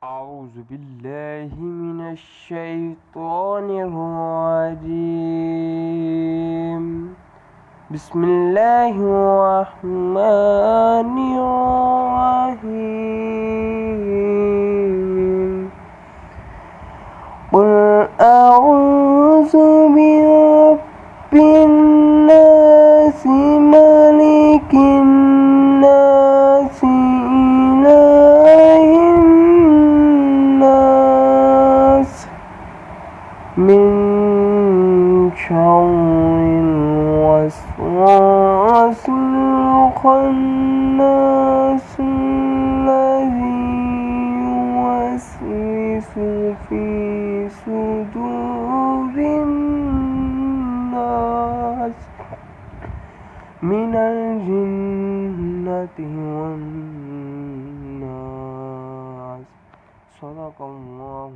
أعوذ بالله من الشيطان الرجيم. بسم الله الرحمن الرحيم. قل أعوذ برب الناس ملك الناس إله الناس من شر الوسواس الخناس الذي يوسوس في صدور الناس من الجنة والناس. صدق الله